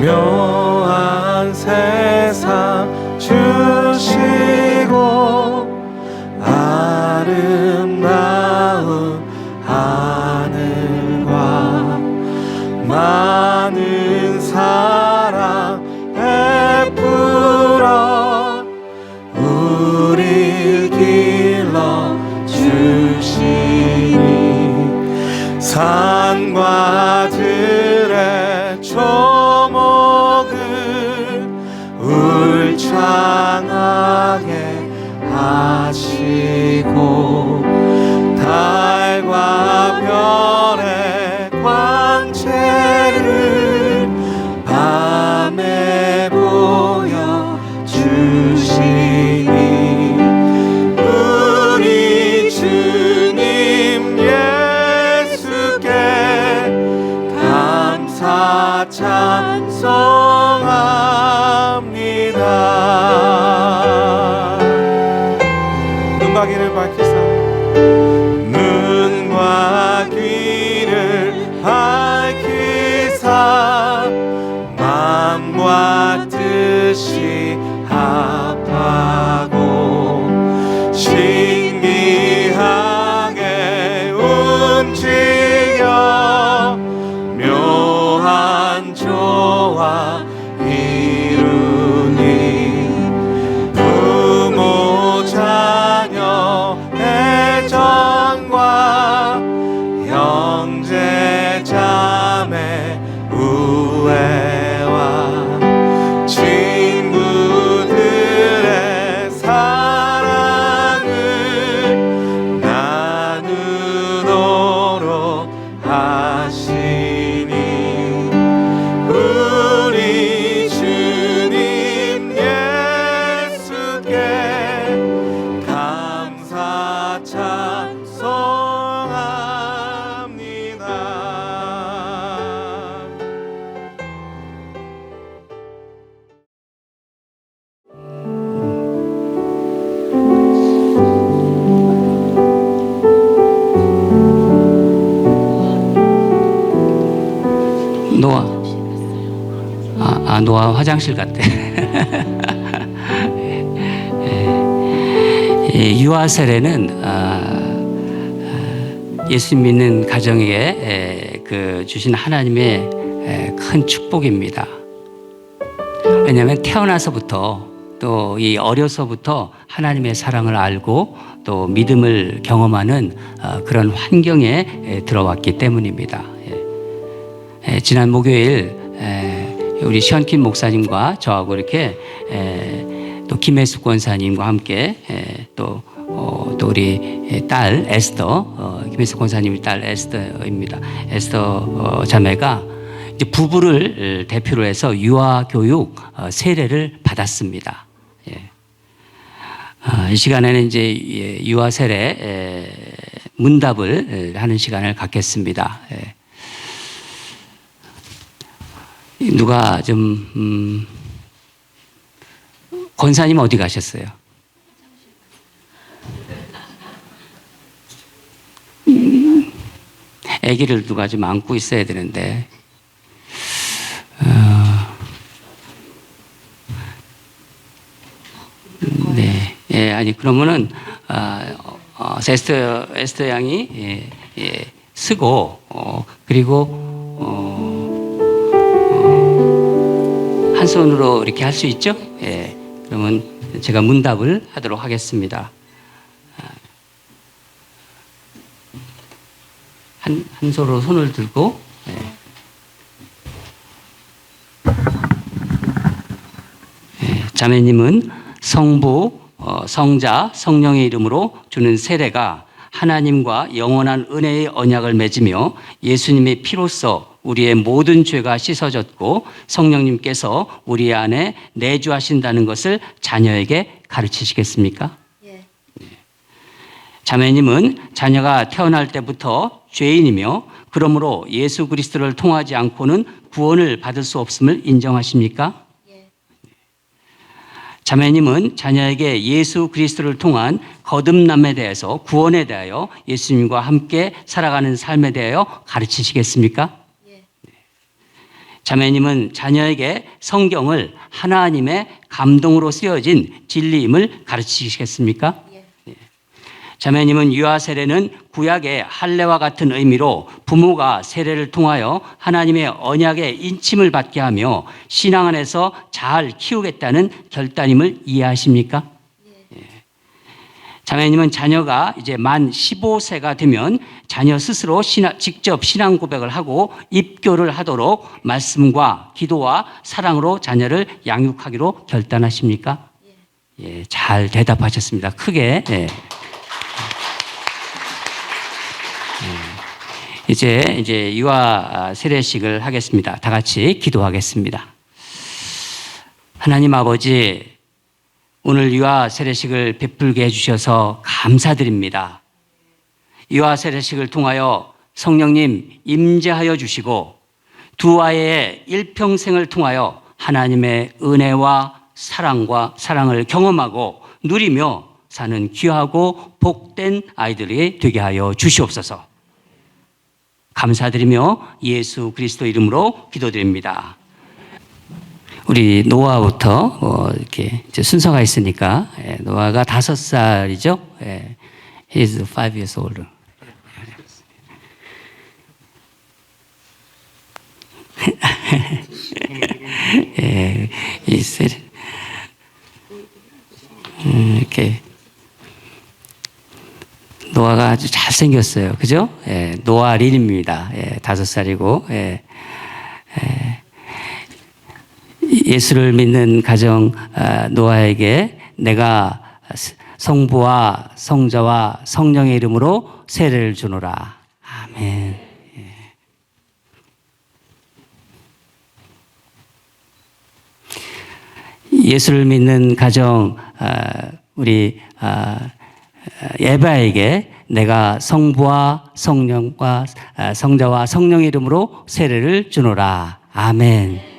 묘한 세상 주시고 아름다운 하늘과 많은 사랑 베풀어 우릴 길러 주시니 산과 들의 초목을 울창하게 하시고 달과 별의 광채를 밤에 보여 주시니 우리 주님 예수께 감사 찬송합니다. 눈과 귀를 밝히사 눈과 귀를 밝히사 마음과 뜻이 합하고 신기하게 움직여 묘한 조화 이루니 부모 자녀 애정과 형제 자매 우애와 친구들의 사랑을 나누도록 하시니 우리 주님 예수께 감사 찬송합니다. 노아 화장실 갔대. 유아 세례는 예수 믿는 가정에게 주신 하나님의 큰 축복입니다. 왜냐하면 태어나서부터 또 이 어려서부터 하나님의 사랑을 알고 또 믿음을 경험하는 그런 환경에 들어왔기 때문입니다. 지난 목요일 우리 시헌킴 목사님과 저하고 이렇게 또 김혜숙 권사님과 함께 또 우리 딸 에스더, 김혜숙 권사님의 딸 에스더입니다. 에스더 자매가 이제 부부를 대표로 해서 유아 교육 세례를 받았습니다. 이 시간에는 이제 유아 세례 문답을 하는 시간을 갖겠습니다. 누가 좀 권사님 어디 가셨어요? 아기를 누가 좀 안고 있어야 되는데 네, 아니 그러면은 에스터 양이 쓰고 그리고 한 손으로 이렇게 할 수 있죠? 그러면 제가 문답을 하도록 하겠습니다. 한 손으로 손을 들고 자매님은 성부, 성자, 성령의 이름으로 주는 세례가 하나님과 영원한 은혜의 언약을 맺으며 예수님의 피로써 우리의 모든 죄가 씻어졌고 성령님께서 우리 안에 내주하신다는 것을 자녀에게 가르치시겠습니까? 예. 자매님은 자녀가 태어날 때부터 죄인이며 그러므로 예수 그리스도를 통하지 않고는 구원을 받을 수 없음을 인정하십니까? 예. 자매님은 자녀에게 예수 그리스도를 통한 거듭남에 대해서 구원에 대하여 예수님과 함께 살아가는 삶에 대하여 가르치시겠습니까? 자매님은 자녀에게 성경을 하나님의 감동으로 쓰여진 진리임을 가르치시겠습니까? 예. 자매님은 유아 세례는 구약의 할례와 같은 의미로 부모가 세례를 통하여 하나님의 언약의 인침을 받게 하며 신앙 안에서 잘 키우겠다는 결단임을 이해하십니까? 자매님은 자녀가 이제 만 15세가 되면 자녀 스스로 직접 신앙 고백을 하고 입교를 하도록 말씀과 기도와 사랑으로 자녀를 양육하기로 결단하십니까? 예, 잘 대답하셨습니다. 크게. 예. 이제 유아 세례식을 하겠습니다. 다 같이 기도하겠습니다. 하나님 아버지, 오늘 유아 세례식을 베풀게 해주셔서 감사드립니다. 유아 세례식을 통하여 성령님 임재하여 주시고 두 아이의 일평생을 통하여 하나님의 은혜와 사랑을 경험하고 누리며 사는 귀하고 복된 아이들이 되게 하여 주시옵소서. 감사드리며 예수 그리스도 이름으로 기도드립니다. 우리 노아부터 이렇게 이제 순서가 있으니까, 노아가 5살이죠. He is 5 years old. 이렇게 노아가 아주 잘생겼어요. 그죠? 노아 린입니다. 5살이고. 예수를 믿는 가정 노아에게 내가 성부와 성자와 성령의 이름으로 세례를 주노라. 아멘. 예수를 믿는 가정 우리 에바에게 내가 성부와 성령과 성자와 성령의 이름으로 세례를 주노라. 아멘.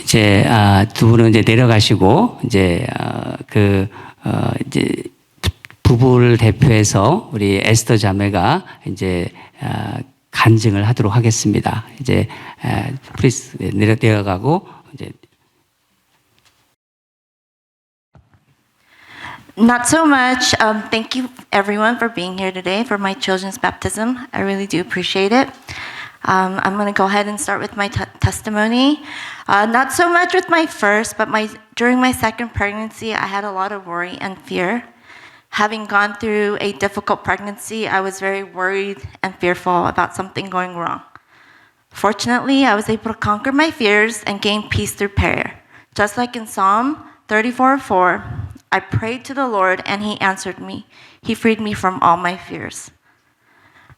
이제 두 분은 이제 내려가시고 이제 이제 부부를 대표해서 우리 에스더 자매가 이제 간증을 하도록 하겠습니다. 이제 프리스 내려가고 이제. Not so much. Thank you, everyone, for being here today for my children's baptism. I really do appreciate it. I'm going to go ahead and start with my testimony. Not so much with my first, but during my second pregnancy, I had a lot of worry and fear. Having gone through a difficult pregnancy, I was very worried and fearful about something going wrong. Fortunately, I was able to conquer my fears and gain peace through prayer. Just like in Psalm 34:4, I prayed to the Lord and He answered me. He freed me from all my fears.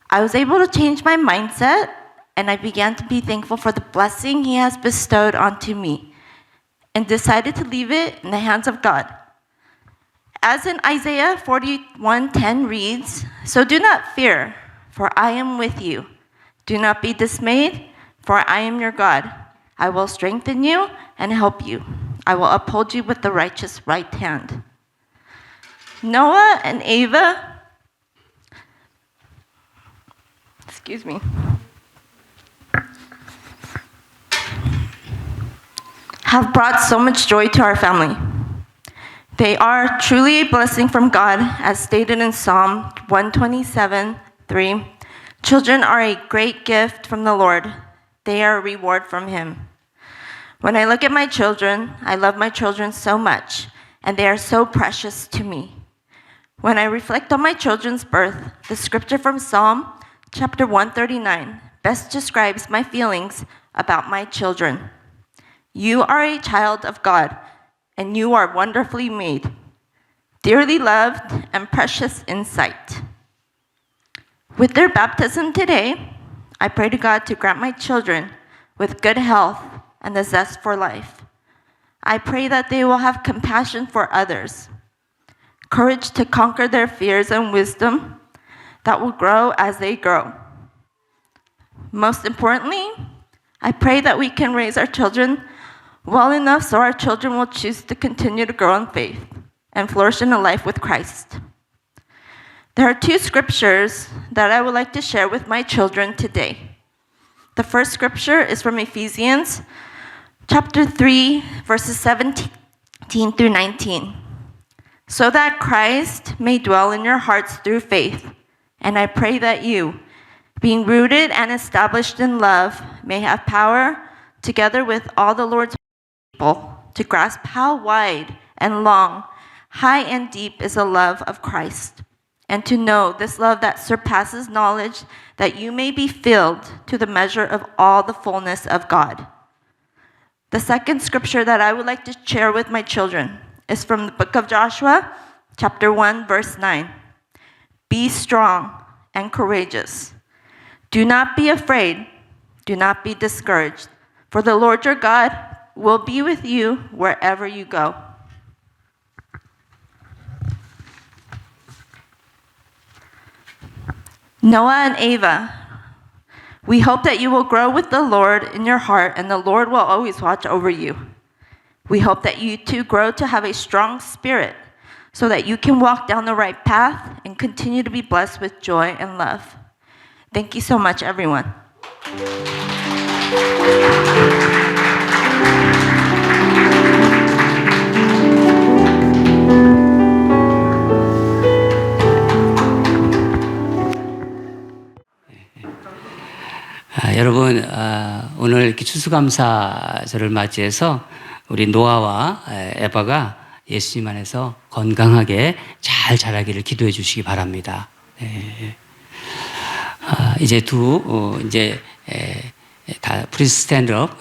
I was able to change my mindset, and I began to be thankful for the blessing He has bestowed onto me, and decided to leave it in the hands of God. As in Isaiah 41:10 reads, "So do not fear, for I am with you. Do not be dismayed, for I am your God. I will strengthen you and help you. I will uphold you with the righteous right hand." Noah and Ava, have brought so much joy to our family. They are truly a blessing from God, as stated in Psalm 127:3. Children are a great gift from the Lord. They are a reward from Him. When I look at my children, I love my children so much, and they are so precious to me. When I reflect on my children's birth, the scripture from Psalm chapter 139 best describes my feelings about my children. You are a child of God, and you are wonderfully made, dearly loved and precious in sight. With their baptism today, I pray to God to grant my children with good health and the zest for life. I pray that they will have compassion for others, courage to conquer their fears, and wisdom that will grow as they grow. Most importantly, I pray that we can raise our children well enough so our children will choose to continue to grow in faith and flourish in a life with Christ. There are two scriptures that I would like to share with my children today. The first scripture is from Ephesians chapter 3, verses 17 through 19. So that Christ may dwell in your hearts through faith, and I pray that you, being rooted and established in love, may have power, together with all the Lord's people, to grasp how wide and long, high and deep is the love of Christ, and to know this love that surpasses knowledge, that you may be filled to the measure of all the fullness of God. The second scripture that I would like to share with my children is from the book of Joshua, chapter 1, verse 9. Be strong and courageous. Do not be afraid. Do not be discouraged. For the Lord your God will be with you wherever you go. Noah and Ava, we hope that you will grow with the Lord in your heart, and the Lord will always watch over you. We hope that you too grow to have a strong spirit so that you can walk down the right path and continue to be blessed with joy and love. Thank you so much, everyone. 여러분, 오늘 이렇게 추수감사절을 맞이해서 우리 노아와 에바가 예수님 안에서 건강하게 잘 자라기를 기도해 주시기 바랍니다. 이제 다 프리스 스탠드업.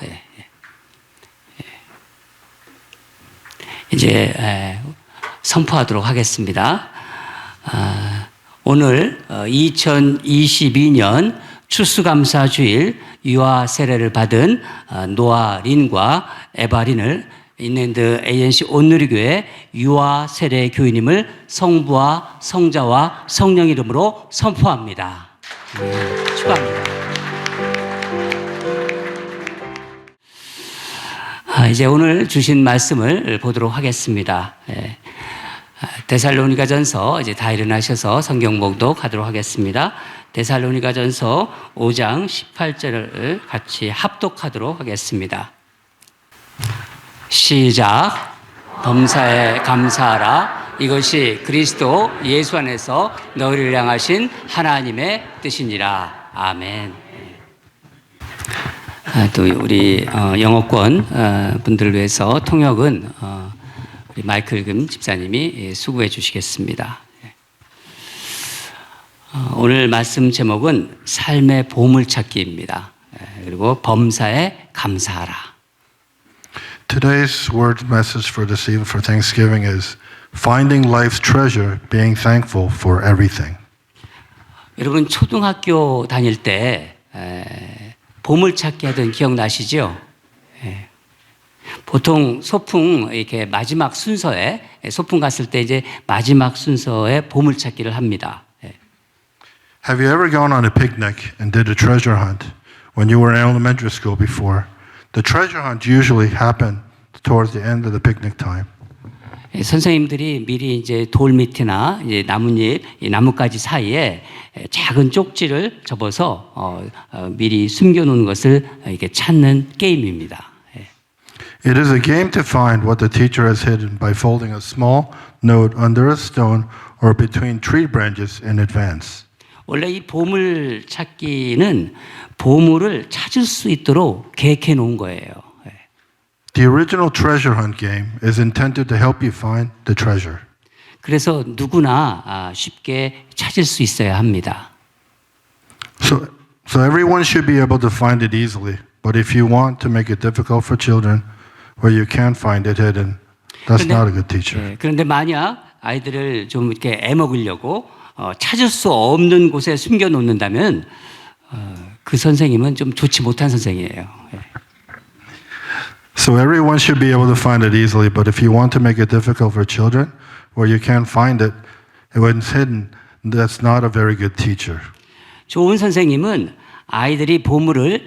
이제 선포하도록 하겠습니다. 오늘 2022년 추수감사주일 유아 세례를 받은 노아 린과 에바 린을 인랜드 ANC 온누리교회 유아 세례 교인임을 성부와 성자와 성령 이름으로 선포합니다. 축하합니다. 이제 오늘 주신 말씀을 보도록 하겠습니다. 데살로니가전서 이제 다 일어나셔서 성경 봉독하도록 하겠습니다. 데살로니가전서 5장 18절을 같이 합독하도록 하겠습니다. 시작. 범사에 감사하라. 이것이 그리스도 예수 안에서 너희를 향하신 하나님의 뜻이니라. 아멘. 또 우리 영어권 분들을 위해서 통역은 우리 마이클 금 집사님이 수고해 주시겠습니다. 오늘 말씀 제목은 삶의 보물찾기입니다. 그리고 범사에 감사하라. Today's word message for this evening for Thanksgiving is finding life's treasure, being thankful for everything. 여러분 초등학교 다닐 때 보물찾기 하던 기억나시죠? 보통 소풍 이렇게 마지막 순서에 소풍 갔을 때 이제 마지막 순서에 보물찾기를 합니다. Have you ever gone on a picnic and did a treasure hunt when you were in elementary school before? The treasure hunt usually happened towards the end of the picnic time. 선생님들이 미리 이제 돌 밑이나 이제 나뭇잎, 나뭇가지 사이에 작은 쪽지를 접어서 미리 숨겨놓은 것을 이렇게 찾는 게임입니다. It is a game to find what the teacher has hidden by folding a small note under a stone or between tree branches in advance. 원래 이 보물 찾기는 보물을 찾을 수 있도록 계획해 놓은 거예요. The original treasure hunt game is intended to help you find the treasure. 그래서 누구나 쉽게 찾을 수 있어야 합니다. So everyone should be able to find it easily. But if you want to make it difficult for children where you can't find it hidden, that's not a good teacher. 그런데 만약 아이들을 좀 이렇게 애먹으려고 찾을 수 없는 곳에 숨겨 놓는다면 그 선생님은 좀 좋지 못한 선생이에요. So everyone should be able to find it easily, but if you want to make it difficult for children where you can't find it when it's hidden, that's not a very good teacher. 좋은 선생님은 아이들이 보물을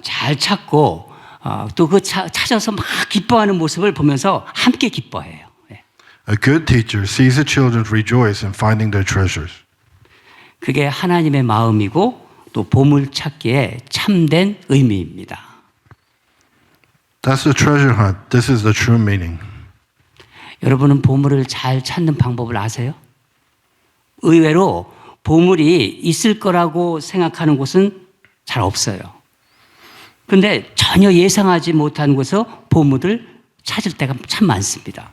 잘 찾고 또 그 찾아서 막 기뻐하는 모습을 보면서 함께 기뻐해요. 예. A good teacher sees the children rejoice in finding their treasures. 그게 하나님의 마음이고 또 보물 찾기의 참된 의미입니다. That's the treasure hunt. This is the true meaning. 여러분은 보물을 잘 찾는 방법을 아세요? 의외로 보물이 있을 거라고 생각하는 곳은 잘 없어요. 그런데 전혀 예상하지 못한 곳에서 보물을 찾을 때가 참 많습니다.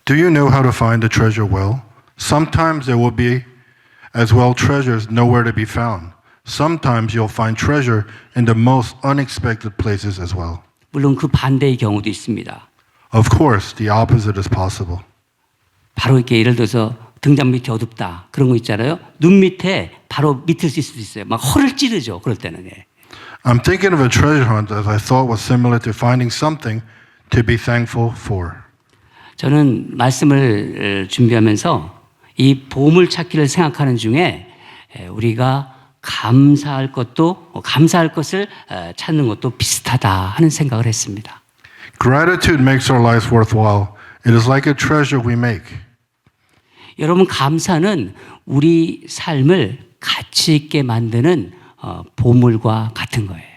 Do you know how to find the treasure well? Sometimes there will be as well treasures nowhere to be found. Sometimes you'll find treasure in the most unexpected places as well. 물론 그 반대의 경우도 있습니다. Of course, the opposite is possible. 바로 이렇게 예를 들어서 등잔 밑이 어둡다. 그런 거 있잖아요. 눈 밑에 바로 밑을 쓸 수도 있어요. 막 허를 찌르죠. 그럴 때는. 예. I'm thinking of a treasure hunt that I thought was similar to finding something to be thankful for. 저는 말씀을 준비하면서 이 보물 찾기를 생각하는 중에 우리가 감사할 것을 찾는 것도 비슷하다 하는 생각을 했습니다. Gratitude makes our lives worthwhile. It is like a treasure we make. 여러분, 감사는 우리 삶을 가치 있게 만드는 보물과 같은 거예요.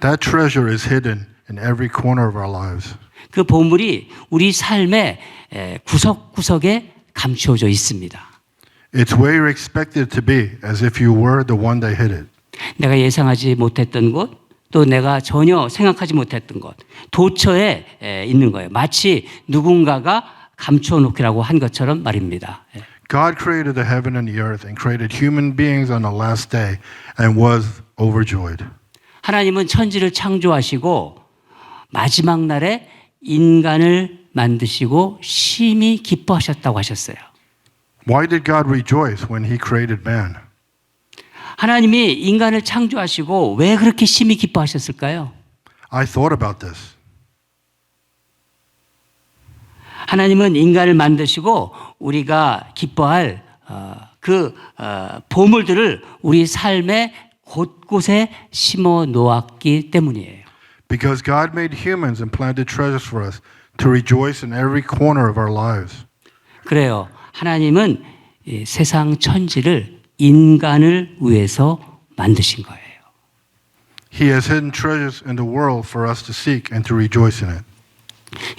That treasure is hidden in every corner of our lives. 그 보물이 우리 삶의 구석구석에 감추어져 있습니다. It's where you're expected to be, as if you were the one that hid it. 내가 예상하지 못했던 곳, 또 내가 전혀 생각하지 못했던 것, 도처에 있는 거예요. 마치 누군가가 감추어 놓기라고 한 것처럼 말입니다. God created the heaven and the earth and created human beings on the last day and was overjoyed. 하나님은 천지를 창조하시고 마지막 날에 인간을 만드시고 심히 기뻐하셨다고 하셨어요. Why did God rejoice when he created man? 하나님이 인간을 창조하시고 왜 그렇게 심히 기뻐하셨을까요? I thought about this. 하나님은 인간을 만드시고 우리가 기뻐할 보물들을 우리 삶의 곳곳에 심어 놓았기 때문이에요. Because God made humans and planted treasures for us to rejoice in every corner of our lives. 그래요. 하나님은 이 세상 천지를 인간을 위해서 만드신 거예요. He has hidden treasures in the world for us to seek and to rejoice in it.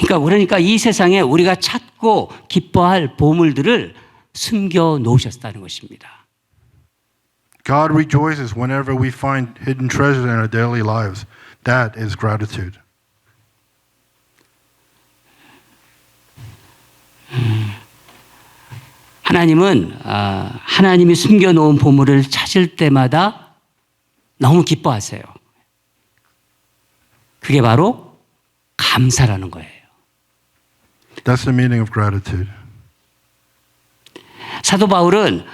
그러니까 이 세상에 우리가 찾고 기뻐할 보물들을 숨겨 놓으셨다는 것입니다. God rejoices whenever we find hidden treasures in our daily lives. That is gratitude. 하나님은 하나님이 숨겨놓은 보물을 찾을 때마다 너무 기뻐하세요. 그게 바로 감사라는 거예요. That's the meaning of gratitude. 사도 바울은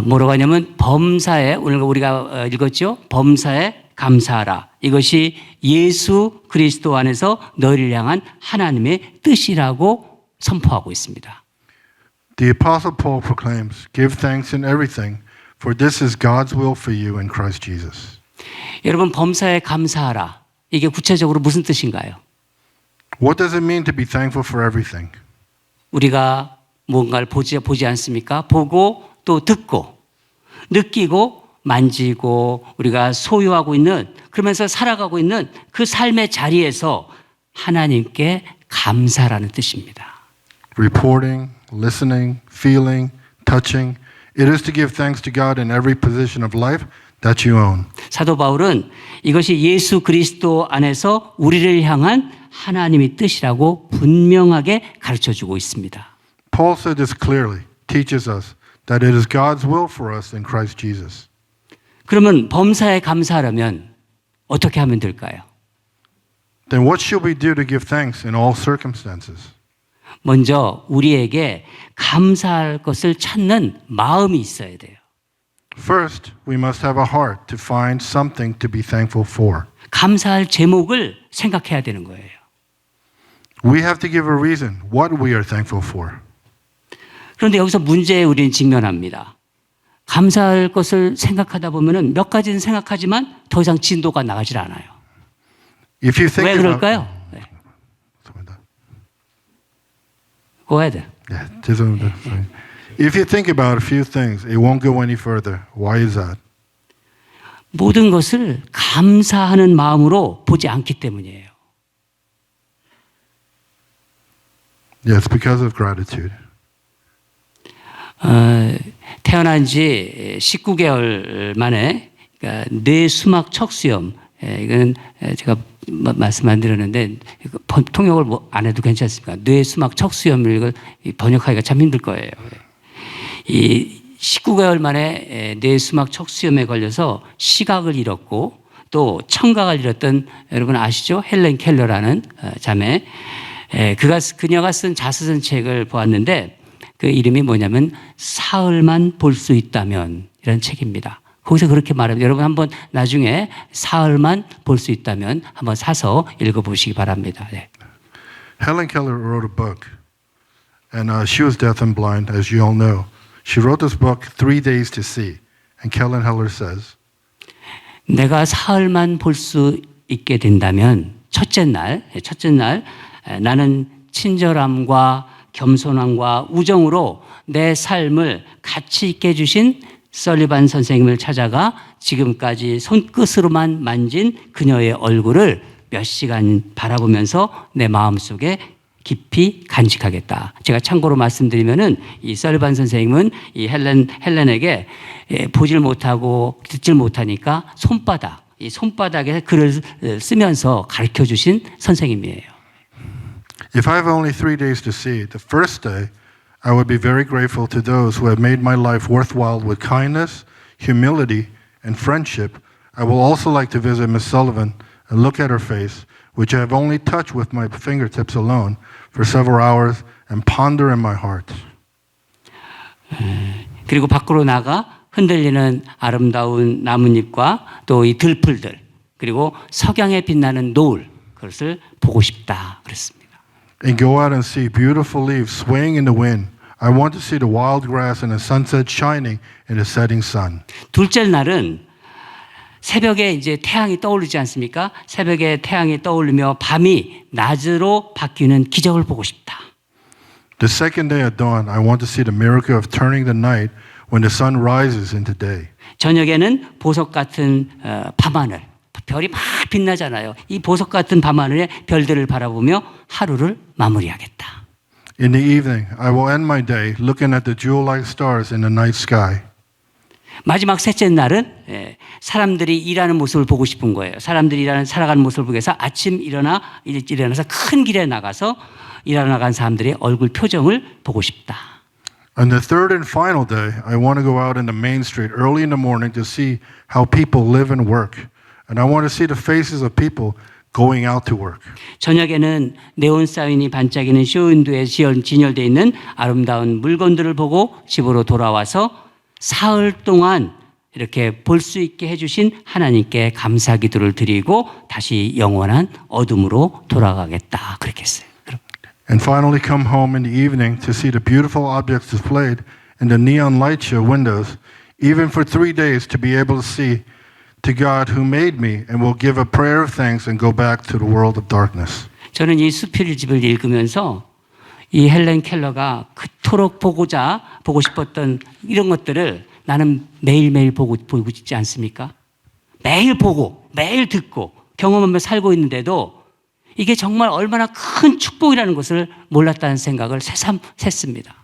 뭐라고 하냐면 범사에, 오늘 우리가 읽었죠? 범사에 감사하라. 이것이 예수 그리스도 안에서 너희를 향한 하나님의 뜻이라고 선포하고 있습니다. The Apostle Paul proclaims, "Give thanks in everything, for this is God's will for you in Christ Jesus." 여러분, 범사에 감사하라. 이게 구체적으로 무슨 뜻인가요? What does it mean to be thankful for everything? 우리가 뭔가를 보지 않습니까? 보고 또 듣고 느끼고 만지고 우리가 소유하고 있는, 그러면서 살아가고 있는 그 삶의 자리에서 하나님께 감사라는 뜻입니다. Reporting, listening, feeling, touching. It is to give thanks to God in every position of life that you own. 사도 바울은 이것이 예수 그리스도 안에서 우리를 향한 하나님의 뜻이라고 분명하게 가르쳐주고 있습니다. Paul said this clearly, teaches us that it is God's will for us in Christ Jesus. 그러면 범사에 감사하려면 어떻게 하면 될까요? Then what should we do to give thanks in all circumstances? 먼저 우리에게 감사할 것을 찾는 마음이 있어야 돼요. First, we must have a heart to find something to be thankful for. 감사할 제목을 생각해야 되는 거예요. We have to give a reason what we are thankful for. 그런데 여기서 문제에 우리는 직면합니다. 감사할 것을 생각하다 보면은 몇 가지는 생각하지만 더 이상 진도가 나가질 않아요. If you think 왜 그럴까요? 네. 죄송합니다. Go ahead. 네, 죄송합니다. Sorry. If you think about a few things, it won't go any further. Why is that? 모든 것을 감사하는 마음으로 보지 않기 때문이에요. Yes, because of gratitude. 태어난 지 19개월 만에 그러니까 뇌수막 척수염, 이건 제가 말씀 안 드렸는데 통역을 안 해도 괜찮습니까? 뇌수막 척수염을 이걸 번역하기가 참 힘들 거예요. 이 19개월 만에 뇌수막 척수염에 걸려서 시각을 잃었고 또 청각을 잃었던 여러분 아시죠? 헬렌 켈러라는 자매. 그녀가 쓴 자서전 책을 보았는데 그 이름이 뭐냐면 사흘만 볼 수 있다면 이런 책입니다. 거기서 그렇게 말합니다. 여러분 한번 나중에 사흘만 볼 수 있다면 한번 사서 읽어보시기 바랍니다. 네. Helen Keller wrote a book, and she was deaf and blind, as you all know. She wrote this book, 3 Days to See, and Helen Keller says, 내가 사흘만 볼 수 있게 된다면 첫째 날 나는 친절함과 겸손함과 우정으로 내 삶을 가치 있게 해주신 설리반 선생님을 찾아가 지금까지 손끝으로만 만진 그녀의 얼굴을 몇 시간 바라보면서 내 마음속에 깊이 간직하겠다. 제가 참고로 말씀드리면은 이 설리반 선생님은 이 헬렌에게 보질 못하고 듣질 못하니까 이 손바닥에 글을 쓰면서 가르쳐 주신 선생님이에요. If I have only 3 days to see, the first day, I would be very grateful to those who have made my life worthwhile with kindness, humility, and friendship. I will also like to visit Miss Sullivan and look at her face, which I have only touched with my fingertips alone, for several hours and ponder in my heart. 그리고 밖으로 나가 흔들리는 아름다운 나뭇잎과 또 이 들풀들 그리고 석양에 빛나는 노을 그것을 보고 싶다 그랬습니다. And go out and see beautiful leaves swaying in the wind. I want to see the wild grass and the sunset shining in the setting sun. 둘째 날은 새벽에 이제 태양이 떠오르지 않습니까? 새벽에 태양이 떠오르며 밤이 낮으로 바뀌는 기적을 보고 싶다. The second day at dawn, I want to see the miracle of turning the night when the sun rises into day. 저녁에는 보석 같은 밤하늘, 별이 막 빛나잖아요. 이 보석 같은 밤하늘에 별들을 바라보며 하루를 마무리하겠다. In the evening, I will end my day looking at the jewel-like stars in the night sky. 마지막 셋째 날은 사람들이 일하는 모습을 보고 싶은 거예요. 사람들이 살아가는 모습을 보기 위해서 아침 일어나서 큰 길에 나가서 일하러 나간 사람들의 얼굴 표정을 보고 싶다. On the third and final day, I want to go out in the main street early in the morning to see how people live and work. And I want to see the faces of people going out to work. 저녁에는 네온 사인이 반짝이는 쇼윈도에 진열되어 있는 아름다운 물건들을 보고 집으로 돌아와서 사흘 동안 이렇게 볼 수 있게 해주신 하나님께 감사 기도를 드리고 다시 영원한 어둠으로 돌아가겠다. 그렇게 했어요. And finally come home in the evening to see the beautiful objects displayed in the neon light show windows, even for 3 days to be able to see to God who made me and will give a prayer of thanks and go back to the world of darkness. 저는 이 수필집을 읽으면서 이 헬렌 켈러가 그토록 보고 싶었던 이런 것들을 나는 매일매일 보고 있지 않습니까? 매일 보고 매일 듣고 경험하며 살고 있는데도 이게 정말 얼마나 큰 축복이라는 것을 몰랐다는 생각을 새삼 했습니다.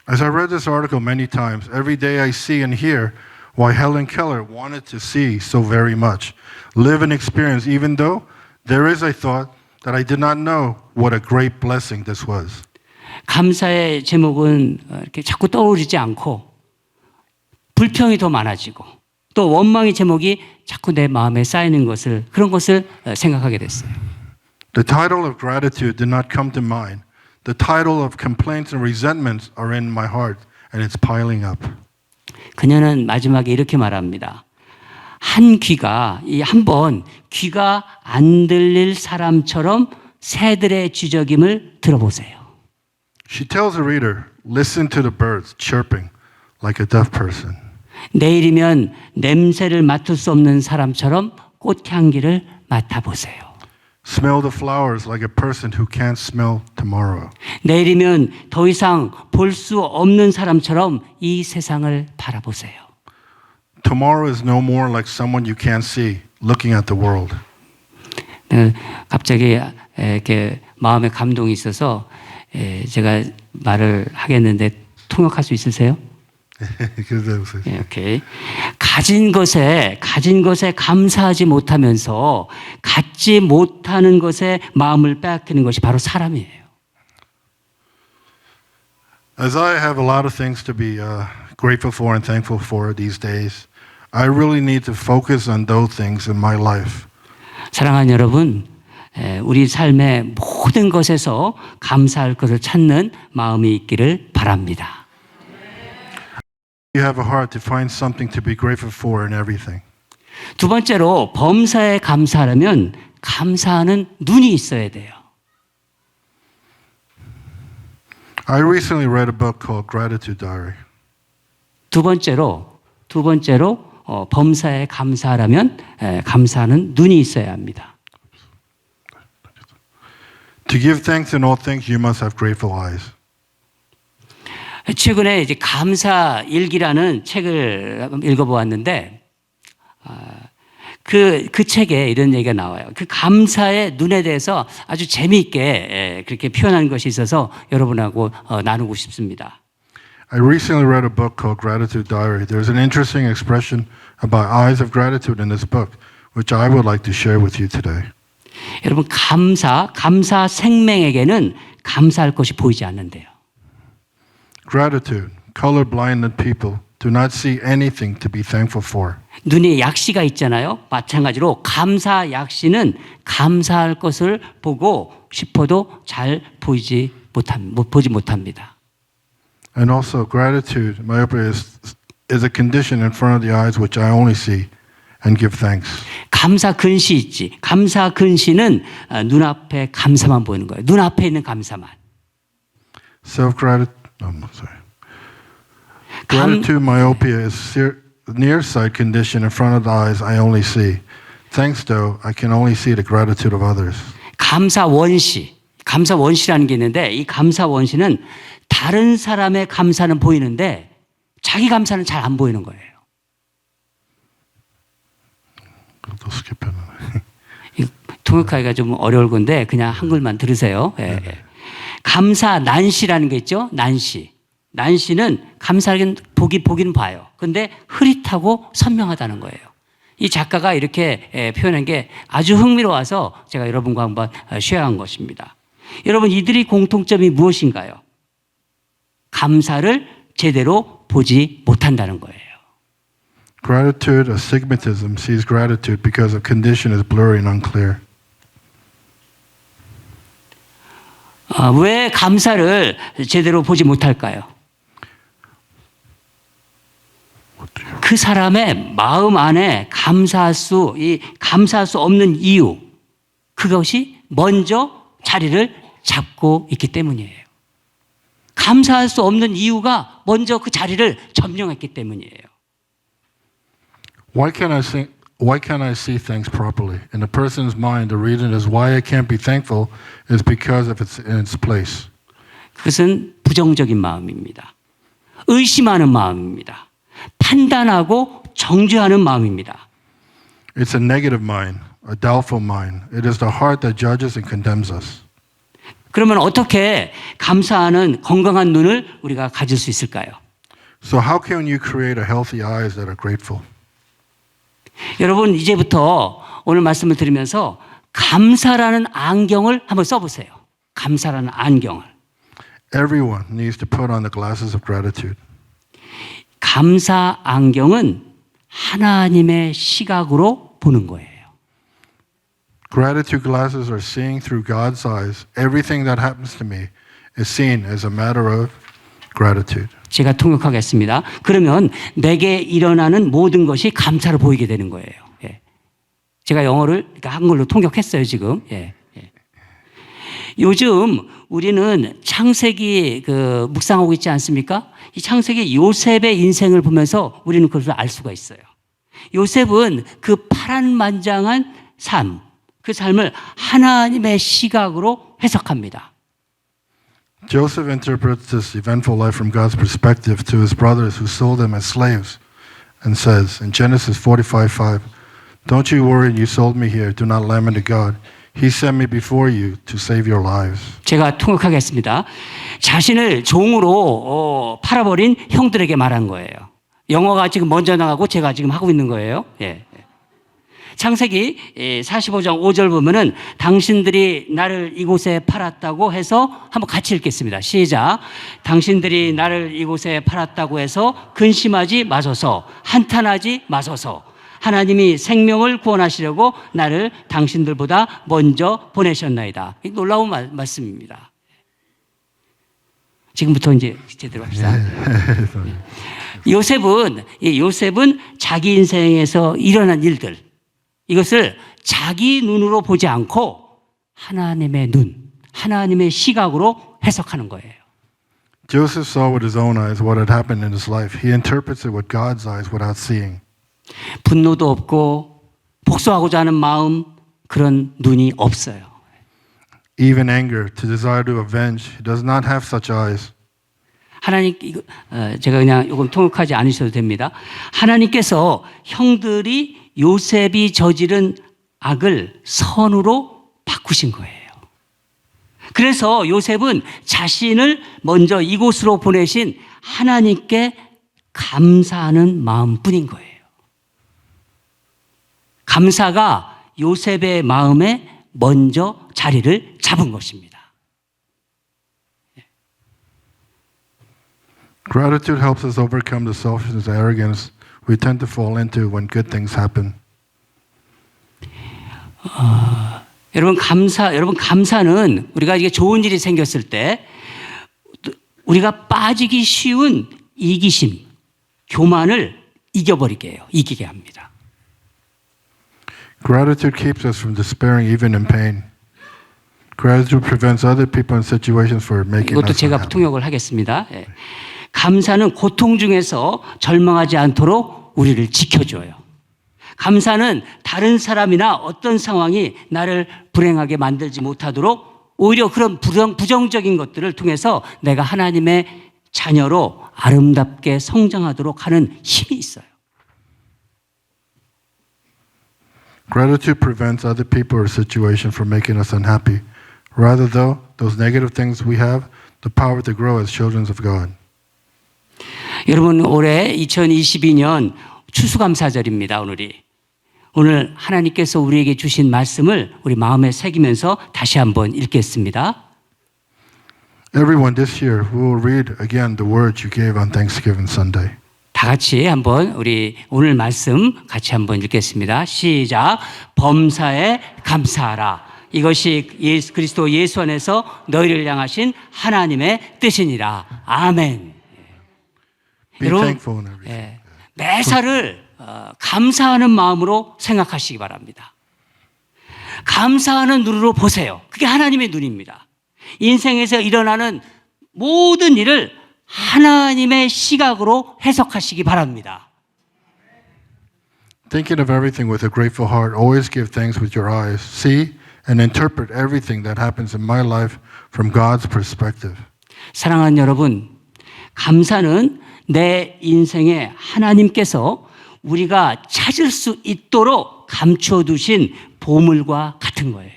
As I read this article many times, every day I see and hear why Helen Keller wanted to see so very much, live and experience, even though there is, I thought, that I did not know what a great blessing this was. 감사의 제목은 이렇게 자꾸 떠오르지 않고 불평이 더 많아지고 또 원망의 제목이 자꾸 내 마음에 쌓이는 것을 그런 것을 생각하게 됐어요. The title of gratitude did not come to mind. The title of complaints and resentments are in my heart, and it's piling up. 그녀는 마지막에 이렇게 말합니다. 한 번 귀가 안 들릴 사람처럼 새들의 쥐저김을 들어보세요. She tells the reader, listen to the birds chirping like a deaf person. 내일이면 냄새를 맡을 수 없는 사람처럼 꽃향기를 맡아보세요. Smell the flowers like a person who can't smell tomorrow. 내일이면 더 이상 볼 수 없는 사람처럼 이 세상을 바라보세요. Tomorrow is no more like someone you can't see looking at the world. 갑자기 이렇게 마음에 감동이 있어서 제가 말을 하겠는데 통역할 수 있으세요? 예, 오케이. 가진 것에 감사하지 못하면서 갖지 못하는 것에 마음을 빼앗기는 것이 바로 사람이에요. As I have a lot of things to be grateful for and thankful for these days, I really need to focus on those things in my life. 사랑하는 여러분, 우리 삶의 모든 것에서 감사할 것을 찾는 마음이 있기를 바랍니다. You have a heart to find something to be grateful for in everything. 두 번째로 범사에 감사하려면 감사하는 눈이 있어야 돼요. I recently read a book called Gratitude Diary. 두 번째로 범사에 감사하려면 감사하는 눈이 있어야 합니다. To give thanks in all things, you must have grateful eyes. 최근에 이제 감사 일기라는 책을 읽어보았는데 그 책에 이런 얘기가 나와요. 그 감사의 눈에 대해서 아주 재미있게 그렇게 표현한 것이 있어서 여러분하고 나누고 싶습니다. I recently read a book called Gratitude Diary. There's an interesting expression about eyes of gratitude in this book, which I would like to share with you today. 여러분 감사 생명에게는 감사할 것이 보이지 않는데요. Gratitude, color-blinded people do not see anything to be thankful for. 눈에 약시가 있잖아요. 마찬가지로 감사 약시는 감사할 것을 보고 싶어도 잘 보지 못합니다. And also, gratitude, myopia, is a condition in front of the eyes which I only see and give thanks. 감사 근시 있지. 감사 근시는 눈앞에 감사만 보이는 거예요. 눈앞에 있는 감사만. Self-gratitude, Gratitude, myopia, is nearsight condition in front of the eyes I only see. Thanks, though, I can only see the gratitude of others. 감사 원시라는 게 있는데 이 감사 원시는 다른 사람의 감사는 보이는데 자기 감사는 잘 안 보이는 거예요. 또 스킵했네. 통역하기가 좀 어려울 건데 그냥 한글만 들으세요. 예. 감사 난시라는 게 있죠. 난시는 감사하긴 보긴 봐요. 근데 흐릿하고 선명하다는 거예요. 이 작가가 이렇게 표현한 게 아주 흥미로워서 제가 여러분과 한번 쉐어한 것입니다. 여러분 이들의 공통점이 무엇인가요? 감사를 제대로 보지 못한다는 거예요. Gratitude, astigmatism, sees gratitude because the condition is blurry and unclear. 왜 감사를 제대로 보지 못할까요? 그 사람의 마음 안에 감사할 수 없는 이유, 그것이 먼저 자리를 잡고 있기 때문이에요. 감사할 수 없는 이유가 먼저 그 자리를 점령했기 때문이에요. Why can't I see things properly? In a person's mind, the reason is why I can't be thankful is because of it's in its place. 그것은 부정적인 마음입니다. 의심하는 마음입니다. 판단하고 정죄하는 마음입니다. It's a negative mind, a doubtful mind. It is the heart that judges and condemns us. 그러면 어떻게 감사하는 건강한 눈을 우리가 가질 수 있을까요? So how can you create a healthy eyes that are grateful? 여러분 이제부터 오늘 말씀을 들으면서 감사라는 안경을 한번 써보세요. 감사라는 안경을. Everyone needs to put on the glasses of gratitude. 감사 안경은 하나님의 시각으로 보는 거예요. Gratitude glasses are seeing through God's eyes. Everything that happens to me is seen as a matter of gratitude. 제가 통역하겠습니다. 그러면 내게 일어나는 모든 것이 감사로 보이게 되는 거예요. 예. 제가 영어를 한글로 통역했어요 지금. 예. 요즘 우리는 창세기 묵상하고 있지 않습니까? 이 창세기 요셉의 인생을 보면서 우리는 그것을 알 수가 있어요. 요셉은 그 파란만장한 삶, 그 삶을 하나님의 시각으로 해석합니다. Joseph interprets this eventful life from God's perspective to his brothers who sold him as slaves and says in Genesis 45:5, "Don't you worry, you sold me here. Do not lament to God. He sent me before you to save your lives." 제가 통역하겠습니다. 자신을 종으로 팔아버린 형들에게 말한 거예요. 영어가 지금 먼저 나가고 제가 지금 하고 있는 거예요. 예. 창세기 45장 5절 보면은 당신들이 나를 이곳에 팔았다고 해서 한번 같이 읽겠습니다. 시작. 당신들이 나를 이곳에 팔았다고 해서 근심하지 마소서, 한탄하지 마소서. 하나님이 생명을 구원하시려고 나를 당신들보다 먼저 보내셨나이다. 놀라운 말씀입니다. 지금부터 이제 제대로 합시다. 요셉은 자기 인생에서 일어난 일들, 이것을 자기 눈으로 보지 않고 하나님의 눈, 하나님의 시각으로 해석하는 거예요. Joseph saw with his own eyes what had happened in his life. He interprets it with God's eyes without seeing. 분노도 없고 복수하고자 하는 마음, 그런 눈이 없어요. Even anger, to desire to avenge, he does not have such eyes. 하나님, 제가 그냥 이건 통역하지 않으셔도 됩니다. 하나님께서 형들이 요셉이 저지른 악을 선으로 바꾸신 거예요. 그래서 요셉은 자신을 먼저 이곳으로 보내신 하나님께 감사하는 마음뿐인 거예요. 감사가 요셉의 마음에 먼저 자리를 잡은 것입니다. Gratitude helps us overcome the selfishness and arrogance we tend to fall into when good things happen. 여러분 감사는 우리가 이게 좋은 일이 생겼을 때 우리가 빠지기 쉬운 이기심, 교만을 이기게 합니다. Gratitude keeps us from despairing even in pain. Gratitude prevents other people in situations from making 이것도 us 제가 unhappy. 통역을 하겠습니다. 예. 감사는 고통 중에서 절망하지 않도록 우리를 지켜줘요. 감사는 다른 사람이나 어떤 상황이 나를 불행하게 만들지 못하도록 오히려 그런 부정적인 것들을 통해서 내가 하나님의 자녀로 아름답게 성장하도록 하는 힘이 있어요. Gratitude prevents other people or situations from making us unhappy. Rather, though, those negative things we have the power to grow as children of God. 여러분, 올해 2022년 추수감사절입니다. 오늘 하나님께서 우리에게 주신 말씀을 우리 마음에 새기면서 다시 한번 읽겠습니다. Everyone this year, we will read again the words you gave on Thanksgiving Sunday. 다 같이 한번 우리 오늘 말씀 같이 한번 읽겠습니다. 시작. 범사에 감사하라. 이것이 그리스도 예수 안에서 너희를 향하신 하나님의 뜻이니라. 아멘. Be 여러분, thankful in everything. 매사를 감사하는 마음으로 생각하시기 바랍니다. 감사하는 눈으로 보세요. 그게 하나님의 눈입니다. 인생에서 일어나는 모든 일을 하나님의 시각으로 해석하시기 바랍니다. Thinking of everything with a grateful heart, always give thanks with your eyes. See and interpret everything that happens in my life from God's perspective. 사랑하는 여러분, 감사는 내 인생에 하나님께서 우리가 찾을 수 있도록 감춰두신 보물과 같은 거예요.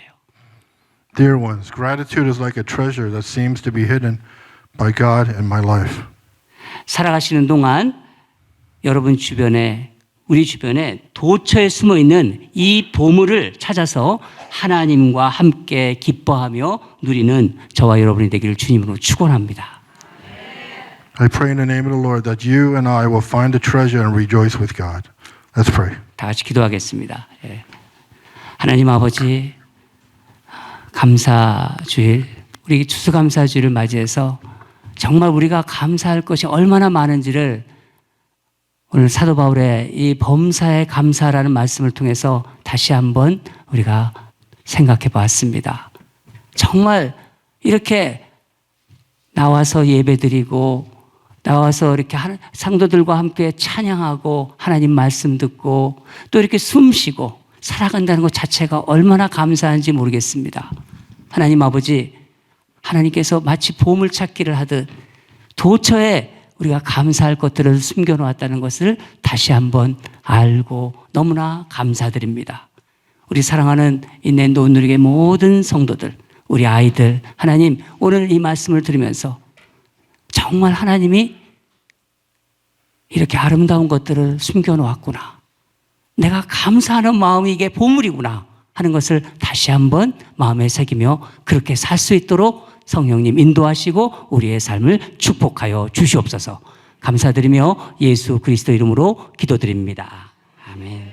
Dear ones, gratitude is like a treasure that seems to be hidden by God in my life. 살아가시는 동안 여러분 주변에, 우리 주변에 도처에 숨어 있는 이 보물을 찾아서 하나님과 함께 기뻐하며 누리는 저와 여러분이 되기를 주님으로 축원합니다. I pray in the name of the Lord that you and I will find the treasure and rejoice with God. Let's pray. 다 같이 기도하겠습니다. 예. 하나님 아버지, 감사주일, 우리 추수감사주일을 맞이해서 정말 우리가 감사할 것이 얼마나 많은지를 오늘 사도 바울의 이 범사에 감사라는 말씀을 통해서 다시 한번 우리가 생각해 보았습니다. 정말 이렇게 나와서 예배드리고 나와서 이렇게 상도들과 함께 찬양하고 하나님 말씀 듣고 또 이렇게 숨 쉬고 살아간다는 것 자체가 얼마나 감사한지 모르겠습니다. 하나님 아버지, 하나님께서 마치 보물찾기를 하듯 도처에 우리가 감사할 것들을 숨겨놓았다는 것을 다시 한번 알고 너무나 감사드립니다. 우리 사랑하는 인랜드 온누리교회 모든 성도들, 우리 아이들, 하나님 오늘 이 말씀을 들으면서 정말 하나님이 이렇게 아름다운 것들을 숨겨놓았구나, 내가 감사하는 마음이 이게 보물이구나 하는 것을 다시 한번 마음에 새기며 그렇게 살 수 있도록 성령님 인도하시고 우리의 삶을 축복하여 주시옵소서. 감사드리며 예수 그리스도 이름으로 기도드립니다. 아멘.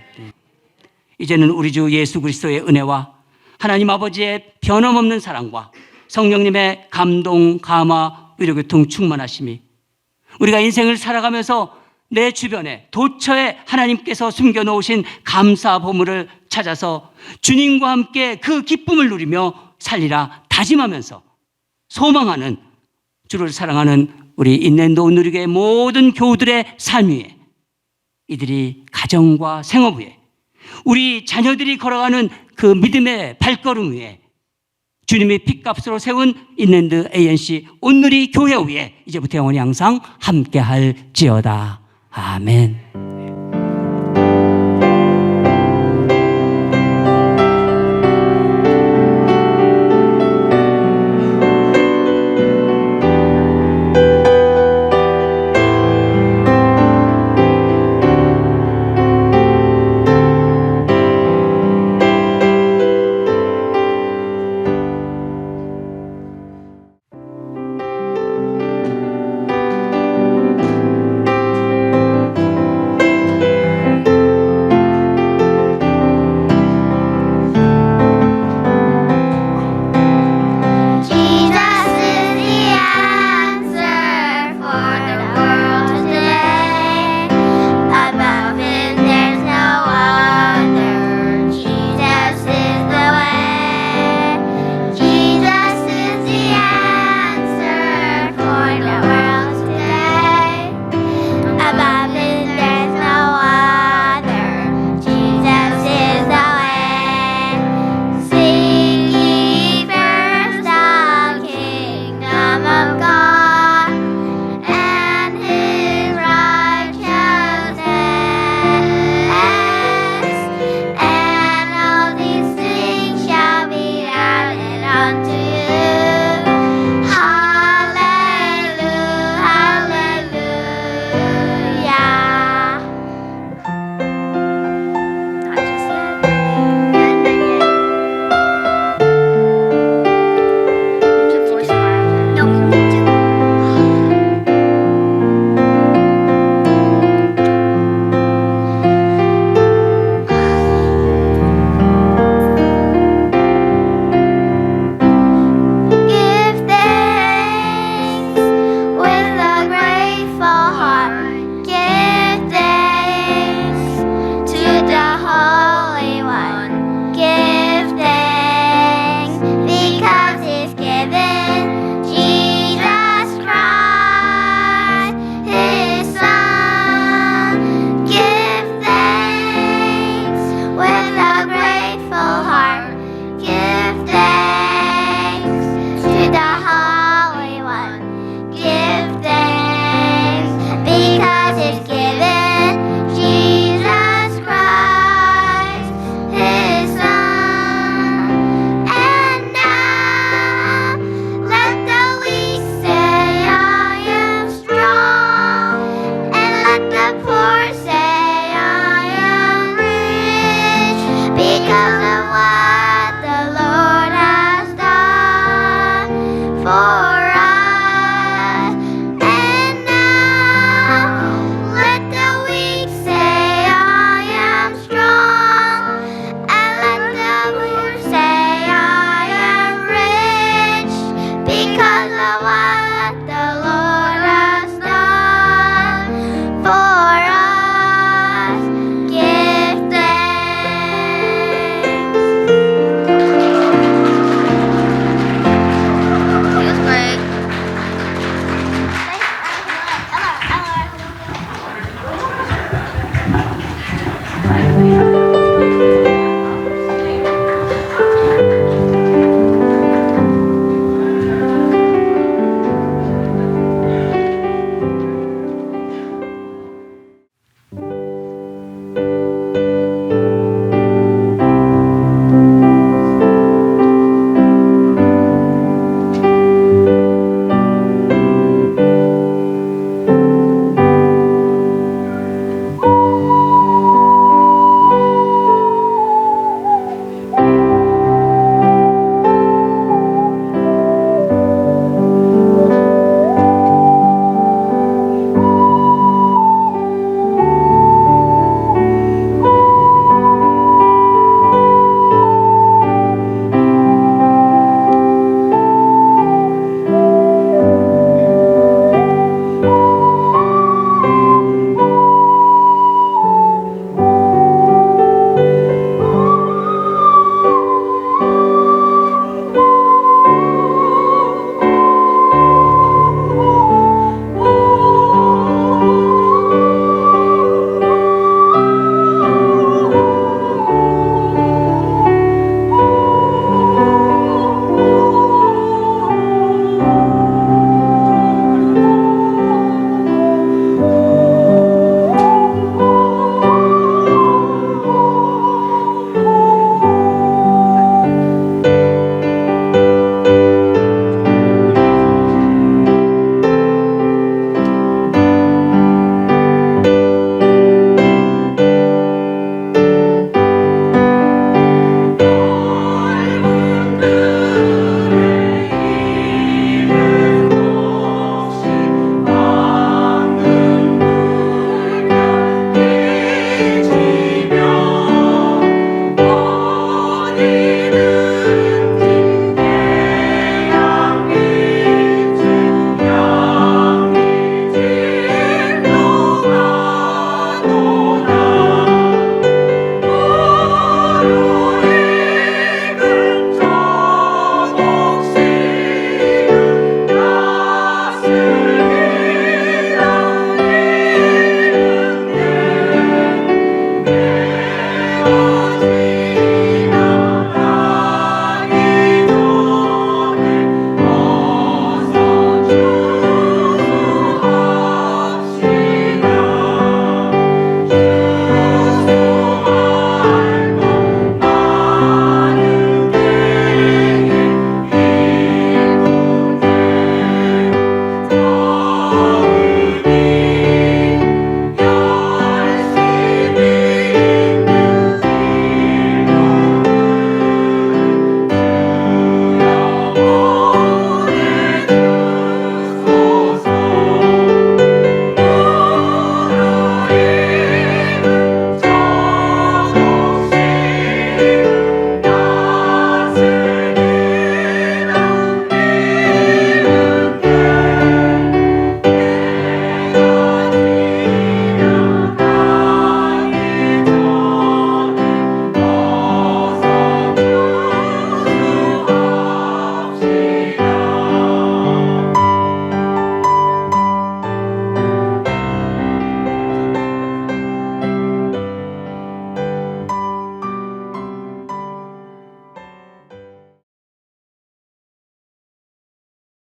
이제는 우리 주 예수 그리스도의 은혜와 하나님 아버지의 변함없는 사랑과 성령님의 감동, 감화, 위로교통 충만하심이 우리가 인생을 살아가면서 내 주변에 도처에 하나님께서 숨겨놓으신 감사 보물을 찾아서 주님과 함께 그 기쁨을 누리며 살리라 다짐하면서 소망하는, 주를 사랑하는 우리 인랜드 온누리교회 모든 교우들의 삶 위에, 이들이 가정과 생업 위에, 우리 자녀들이 걸어가는 그 믿음의 발걸음 위에, 주님이 핏값으로 세운 인랜드 ANC 온누리 교회 위에 이제부터 영원히 항상 함께할지어다. 아멘.